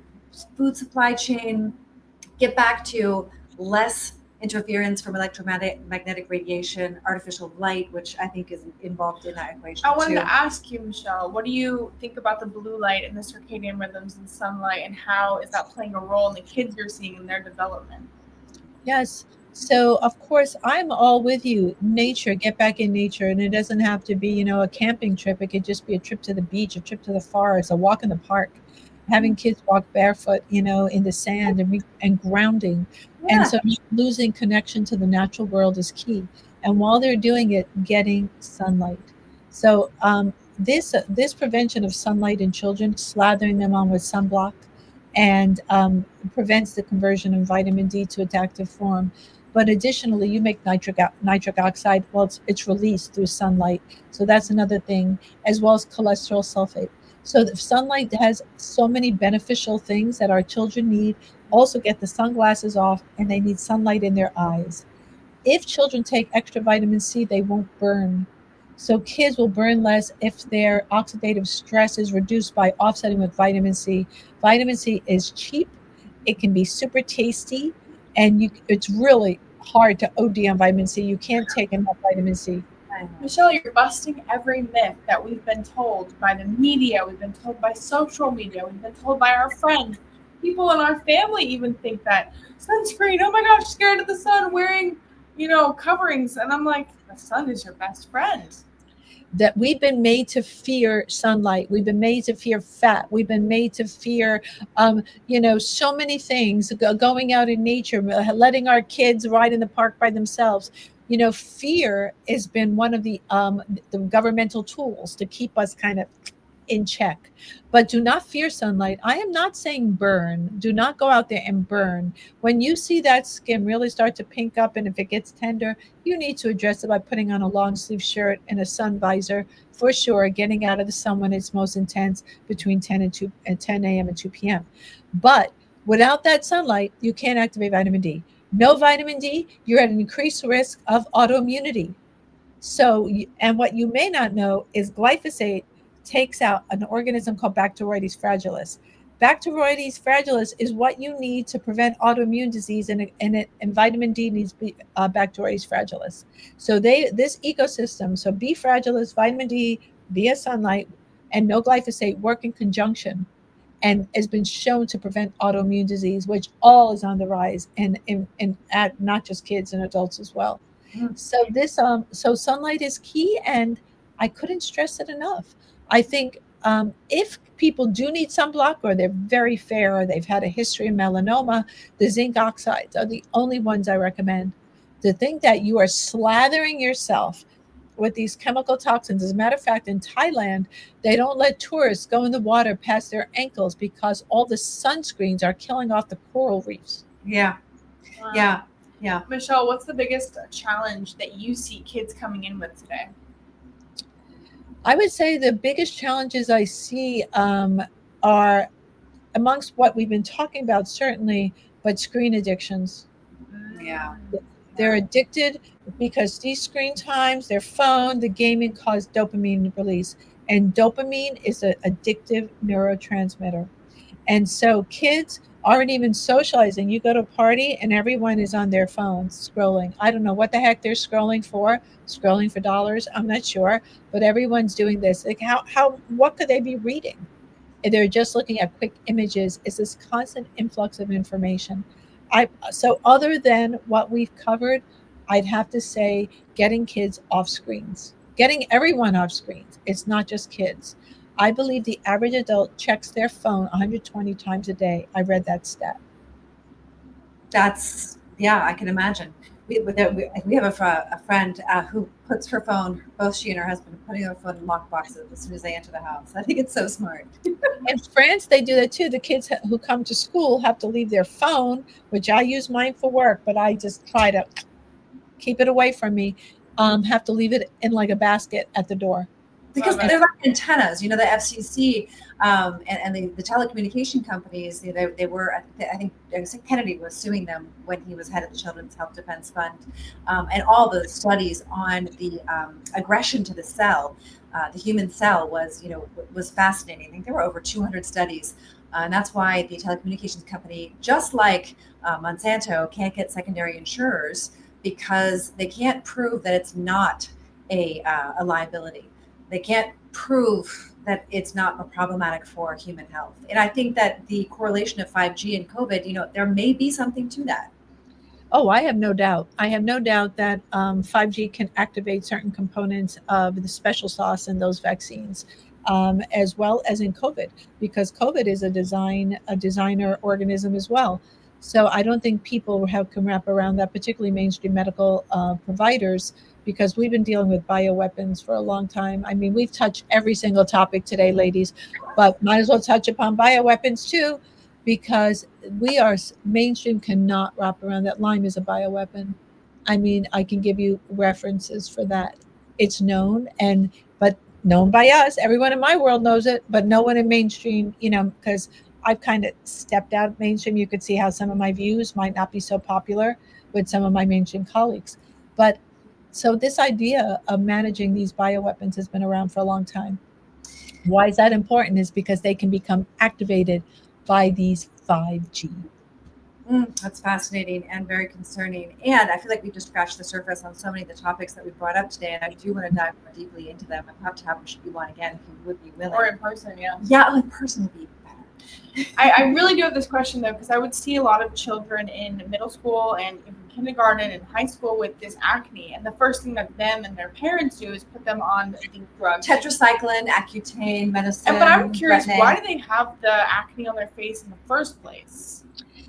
food supply chain, get back to less interference from electromagnetic radiation, artificial light, which I think is involved in that equation I wanted too. to ask you, Michelle, what do you think about the blue light and the circadian rhythms and sunlight, and how is that playing a role in the kids you're seeing in their development? Yes. So of course I'm all with you. Nature, get back in nature. And it doesn't have to be, a camping trip. It could just be a trip to the beach, a trip to the forest, a walk in the park. Having kids walk barefoot, in the sand and grounding. And Yeah. so not losing connection to the natural world is key. And while they're doing it, getting sunlight. So this prevention of sunlight in children, slathering them on with sunblock, and prevents the conversion of vitamin D to its active form. But additionally, you make nitric oxide. Well, it's released through sunlight. So that's another thing, as well as cholesterol sulfate. So the sunlight has so many beneficial things that our children need. Also, get the sunglasses off, and they need sunlight in their eyes. If children take extra vitamin C, they won't burn. So kids will burn less if their oxidative stress is reduced by offsetting with vitamin C. Vitamin C is cheap, it can be super tasty, and it's really hard to OD on vitamin C. You can't take enough vitamin C. I know. Michelle, you're busting every myth that we've been told by the media, we've been told by social media, we've been told by our friends. People in our family even think that sunscreen, oh my gosh, scared of the sun, wearing, coverings. And I'm like, the sun is your best friend. That we've been made to fear sunlight, we've been made to fear fat, we've been made to fear so many things, going out in nature, letting our kids ride in the park by themselves. Fear has been one of the governmental tools to keep us kind of in check. But do not fear sunlight. I am not saying burn. Do not go out there and burn. When you see that skin really start to pink up, and if it gets tender, you need to address it by putting on a long sleeve shirt and a sun visor for sure, getting out of the sun when it's most intense between 10 a.m. and 2 p.m. But without that sunlight, you can't activate vitamin D. No vitamin D, you're at an increased risk of autoimmunity. So, and what you may not know is glyphosate takes out an organism called Bacteroides fragilis. Bacteroides fragilis is what you need to prevent autoimmune disease, and vitamin D needs Bacteroides fragilis. So this ecosystem, so B fragilis, vitamin D, via sunlight, and no glyphosate work in conjunction, and has been shown to prevent autoimmune disease, which all is on the rise, and at not just kids and adults as well. Mm. So sunlight is key, and I couldn't stress it enough. I think if people do need sunblock, or they're very fair, or they've had a history of melanoma, the zinc oxides are the only ones I recommend. To think that you are slathering yourself with these chemical toxins. As a matter of fact, in Thailand, they don't let tourists go in the water past their ankles because all the sunscreens are killing off the coral reefs. Yeah. Yeah. Yeah. Michelle, what's the biggest challenge that you see kids coming in with today? I would say the biggest challenges I see are amongst what we've been talking about, certainly, but screen addictions. Yeah. They're addicted because these screen times, their phone, the gaming cause dopamine release. And dopamine is an addictive neurotransmitter. And so kids aren't even socializing. You go to a party and everyone is on their phones scrolling. I don't know what the heck they're scrolling for dollars. I'm not sure, but everyone's doing this. Like what could they be reading? They're just looking at quick images. It's this constant influx of information. So other than what we've covered, I'd have to say getting kids off screens, getting everyone off screens. It's not just kids. I believe the average adult checks their phone 120 times a day. I read that stat. Yeah, I can imagine. we have a friend who puts her phone, both she and her husband, putting her phone in lock boxes as soon as they enter the house. I think it's so smart. In France, they do that too. The kids who come to school have to leave their phone, which I use mine for work, but I just try to keep it away from me. Have to leave it in like a basket at the door. Because they're like antennas, you know, the FCC and the telecommunication companies. You know, they were. I think Kennedy was suing them when he was head of the Children's Health Defense Fund, and all the studies on the aggression to the cell, the human cell was fascinating. I think there were over 200 studies, and that's why the telecommunications company, just like Monsanto, can't get secondary insurers because they can't prove that it's not a liability. They can't prove that it's not problematic for human health. And I think that the correlation of 5G and COVID, you know, there may be something to that. Oh, I have no doubt. I have no doubt that 5G can activate certain components of the special sauce in those vaccines, as well as in COVID, because COVID is a designer organism as well. So I don't think people can wrap around that, particularly mainstream medical providers, because we've been dealing with bioweapons for a long time. I mean, we've touched every single topic today, ladies, but might as well touch upon bioweapons too, because mainstream cannot wrap around that Lyme is a bioweapon. I mean, I can give you references for that. It's known, but known by us. Everyone in my world knows it, but no one in mainstream, you know, because I've kind of stepped out of mainstream. You could see how some of my views might not be so popular with some of my mainstream colleagues. But so this idea of managing these bioweapons has been around for a long time. Why is that important? Is because they can become activated by these 5G. That's fascinating and very concerning. And I feel like we just scratched the surface on so many of the topics that we brought up today. And I do want to dive more deeply into them. I'd have to have you on again if you would be willing. Or in person, yeah. Yeah, in person would be better. I really do have this question though, because I would see a lot of children in middle school and in kindergarten and high school with this acne, and the first thing that them and their parents do is put them on these drugs, tetracycline, Accutane, medicine. But I'm curious, Retin-A. why do they have the acne on their face in the first place?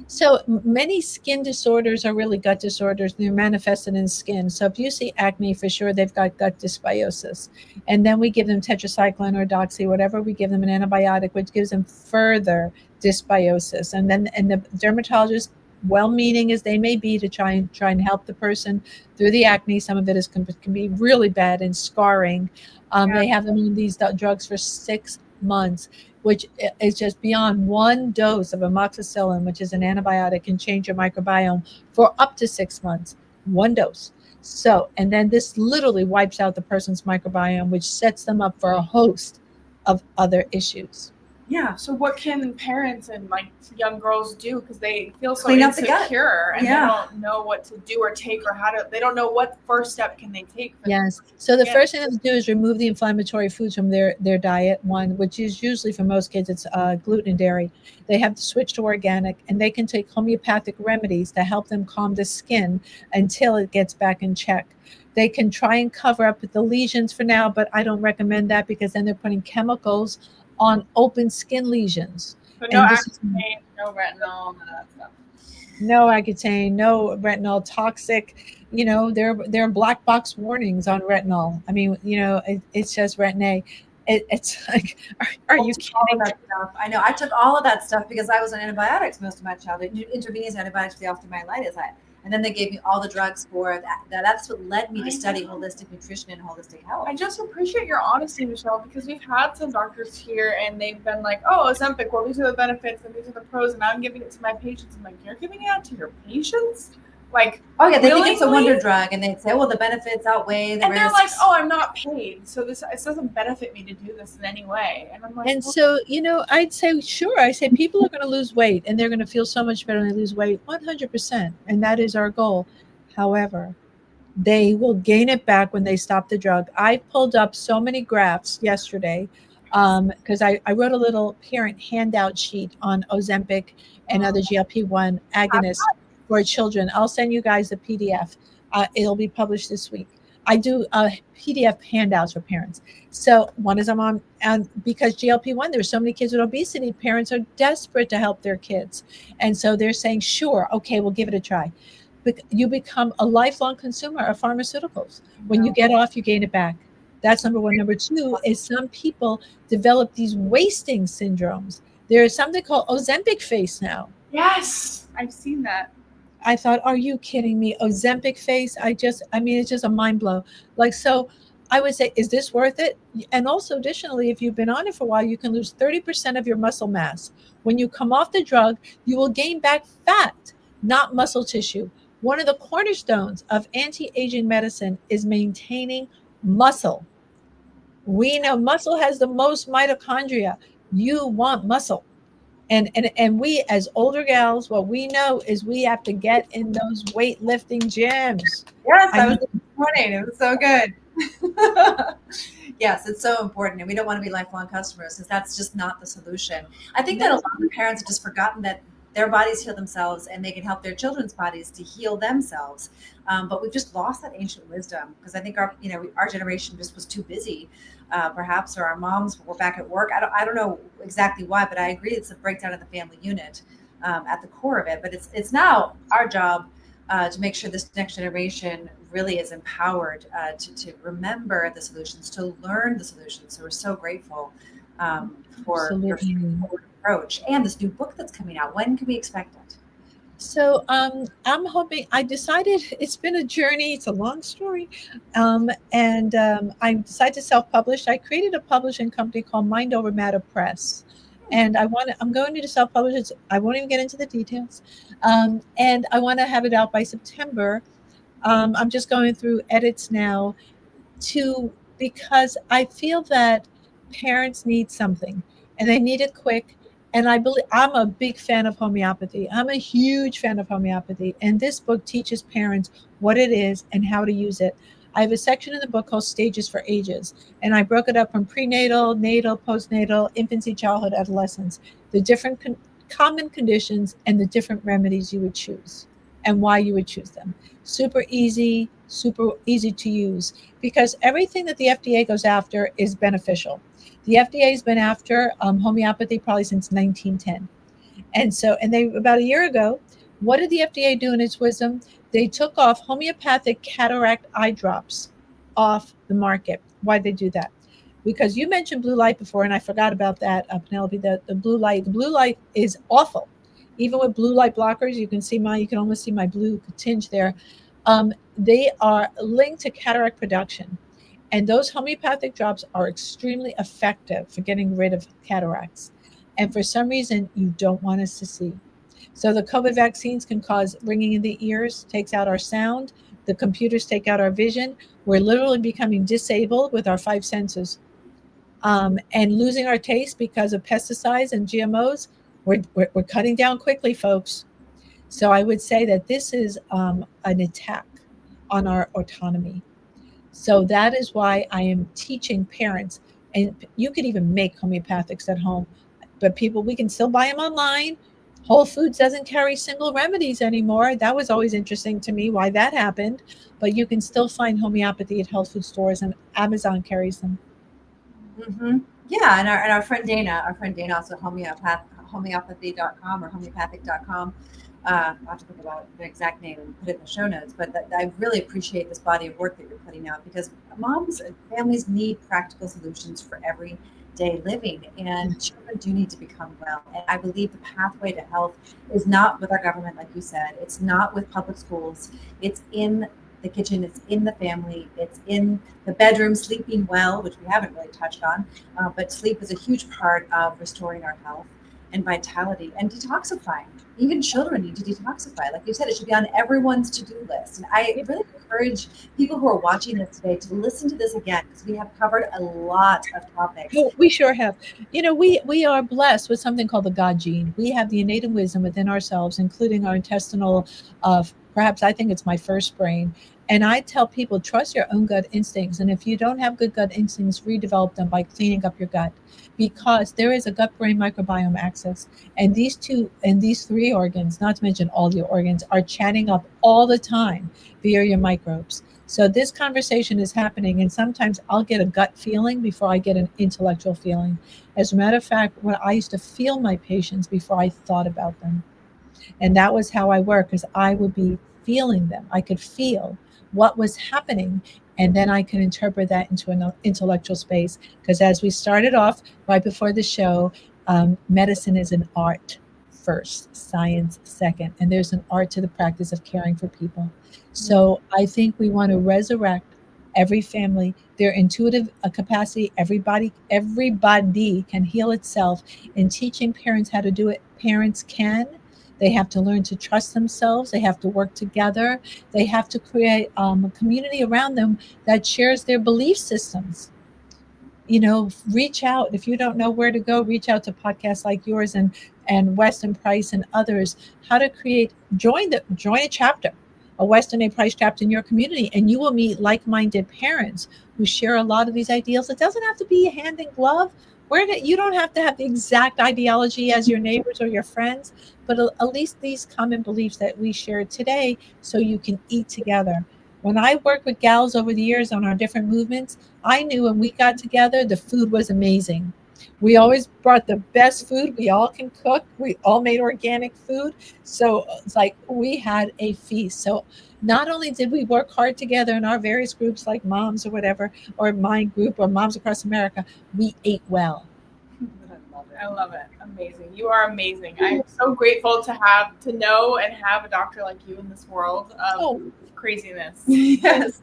So many skin disorders are really gut disorders. They're manifested in skin. So if you see acne, for sure they've got gut dysbiosis. And then we give them tetracycline or doxy, whatever. We give them an antibiotic, which gives them further dysbiosis. And the dermatologist, well-meaning as they may be, to try and help the person through the acne. Some of it can be really bad and scarring. They have them on these drugs for 6 months, which is just beyond one dose of amoxicillin, which is an antibiotic, can change your microbiome for up to 6 months. One dose. So, and then this literally wipes out the person's microbiome, which sets them up for a host of other issues. Yeah. So what can parents and like young girls do, because they feel so Clean up the gut. insecure and they don't know what to do or take, or how to? They don't know what first step can they take. Yes. So the first thing to do is remove the inflammatory foods from their diet. One, which is usually for most kids, it's gluten and dairy. They have to switch to organic, and they can take homeopathic remedies to help them calm the skin until it gets back in check. They can try and cover up the lesions for now, but I don't recommend that, because then they're putting chemicals on open skin lesions. So no acetane, no retinol, none of that stuff. No Accutane, no retinol, toxic. You know, there are black box warnings on retinol. I mean, you know, it's just Retin-A. It's like, are you kidding? That stuff. I know. I took all of that stuff because I was on antibiotics most of my childhood, intravenous antibiotics for the osteomyelitis. And then they gave me all the drugs for that. That's what led me to study holistic nutrition and holistic health. I just appreciate your honesty, Michelle, because we've had some doctors here and they've been like, oh, Ozempic, well, these are the benefits and these are the pros, and I'm giving it to my patients. I'm like, you're giving it out to your patients? Like, oh yeah, they think it's a willingly? wonder drug, and they say, well, the benefits outweigh the And risks. they're like, oh, I'm not paid, so it doesn't benefit me to do this in any way. And I'm like, And so, you know, I'd say, sure. I say people are going to lose weight and they're going to feel so much better when they lose weight, 100%. And that is our goal. However, they will gain it back when they stop the drug. I pulled up so many graphs yesterday because I wrote a little parent handout sheet on Ozempic and other GLP-1 agonists for children. I'll send you guys the PDF. It'll be published this week. I do PDF handouts for parents. So one is I'm on, and because GLP-1, there's so many kids with obesity, parents are desperate to help their kids. And so they're saying, sure, okay, we'll give it a try. you become a lifelong consumer of pharmaceuticals. When you get off, you gain it back. That's number one. Number two is some people develop these wasting syndromes. There is something called Ozempic face now. Yes, I've seen that. I thought, are you kidding me? Ozempic face? I mean, it's just a mind blow. Like, so I would say, is this worth it? And also, additionally, if you've been on it for a while, you can lose 30% of your muscle mass. When you come off the drug, you will gain back fat, not muscle tissue. One of the cornerstones of anti aging medicine is maintaining muscle. We know muscle has the most mitochondria. You want muscle. And we as older gals, what we know is we have to get in those weightlifting gyms. Yes, I I was mean, this morning. It was so good. Yes, it's so important, and we don't want to be lifelong customers because that's just not the solution. I think that a lot of parents have just forgotten that their bodies heal themselves, and they can help their children's bodies to heal themselves. But we've just lost that ancient wisdom because I think our generation just was too busy, perhaps, or our moms were back at work. I don't know exactly why, but I agree it's a breakdown of the family unit at the core of it. But it's now our job to make sure this next generation really is empowered to remember the solutions, to learn the solutions. So we're so grateful for your absolutely. forward approach and this new book that's coming out. When can we expect it? So I'm hoping. I decided it's been a journey. It's a long story, and I decided to self-publish. I created a publishing company called Mind Over Matter Press, and I'm going to self-publish it. I won't even get into the details, and I want to have it out by September. I'm just going through edits now to because I feel that parents need something and they need it quick. And I believe I'm a big fan of homeopathy. I'm a huge fan of homeopathy. And this book teaches parents what it is and how to use it. I have a section in the book called Stages for Ages. And I broke it up from prenatal, natal, postnatal, infancy, childhood, adolescence, the different common conditions and the different remedies you would choose and why you would choose them. Super easy to use because everything that the FDA goes after is beneficial. The FDA has been after homeopathy probably since 1910. And they about a year ago, what did the FDA do in its wisdom? They took off homeopathic cataract eye drops off the market. Why'd they do that? Because you mentioned blue light before, and I forgot about that, Penelope. The blue light. The blue light is awful. Even with blue light blockers, you can almost see my blue tinge there. They are linked to cataract production. And those homeopathic drops are extremely effective for getting rid of cataracts. And for some reason, you don't want us to see. So the COVID vaccines can cause ringing in the ears, takes out our sound. The computers take out our vision. We're literally becoming disabled with our five senses and losing our taste because of pesticides and GMOs. We're cutting down quickly, folks. So I would say that this is an attack on our autonomy. So that is why I am teaching parents, and you could even make homeopathics at home, but we can still buy them online. Whole Foods doesn't carry single remedies anymore. That was always interesting to me why that happened, but you can still find homeopathy at health food stores, and Amazon carries them. Mm-hmm. Yeah, and our friend Dana also homeopathy.com or homeopathic.com. I'll have to think about the exact name and put it in the show notes. But I really appreciate this body of work that you're putting out because moms and families need practical solutions for everyday living, and children do need to become well. And I believe the pathway to health is not with our government, like you said. It's not with public schools. It's in the kitchen. It's in the family. It's in the bedroom, sleeping well, which we haven't really touched on. But sleep is a huge part of restoring our health and vitality and detoxifying. Even children need to detoxify. Like you said, it should be on everyone's to-do list. And I really encourage people who are watching this today to listen to this again because we have covered a lot of topics. Oh, we sure have. We are blessed with something called the God gene. We have the innate wisdom within ourselves, including our intestinal, perhaps I think it's my first brain. And I tell people, trust your own gut instincts. And if you don't have good gut instincts, redevelop them by cleaning up your gut. Because there is a gut-brain microbiome axis. And these three organs, not to mention all your organs, are chatting up all the time via your microbes. So this conversation is happening, and sometimes I'll get a gut feeling before I get an intellectual feeling. As a matter of fact, when I used to feel my patients before I thought about them. And that was how I work, because I would be feeling them. I could feel what was happening. And then I can interpret that into an intellectual space. Because as we started off right before the show, medicine is an art first, science second. And there's an art to the practice of caring for people. So I think we want to resurrect every family, their intuitive capacity. Everybody can heal itself. In teaching parents how to do it, parents can. They have to learn to trust themselves. They have to work together. They have to create a community around them that shares their belief systems. Reach out. If you don't know where to go, reach out to podcasts like yours and Weston Price and others. How to join a chapter, a Weston A. Price chapter in your community, and you will meet like-minded parents who share a lot of these ideals. It doesn't have to be a hand in glove. You don't have to have the exact ideology as your neighbors or your friends, but at least these common beliefs that we shared today, so you can eat together. When I worked with gals over the years on our different movements, I knew when we got together, the food was amazing. We always brought the best food. We all can cook. We all made organic food. So it's like we had a feast. So not only did we work hard together in our various groups like Moms or whatever, or my group or Moms Across America, we ate well. I love it. Amazing. You are amazing. I'm so grateful to know and have a doctor like you in this world of craziness. Yes.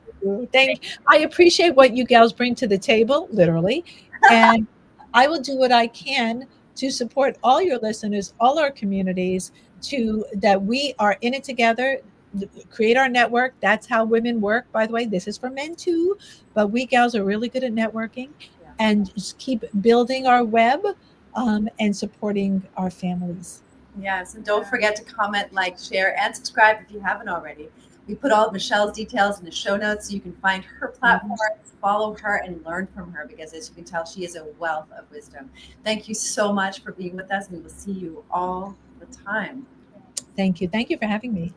I appreciate what you gals bring to the table, literally. And I will do what I can to support all your listeners, all our communities, that we are in it together, create our network. That's how women work. By the way, this is for men too, but we gals are really good at networking, and just keep building our web and supporting our families. Yes, and don't forget to comment, like, share, and subscribe if you haven't already. We put all of Michelle's details in the show notes so you can find her platform, follow her, and learn from her, because as you can tell, she is a wealth of wisdom. Thank you so much for being with us. We will see you all the time. Thank you. Thank you for having me.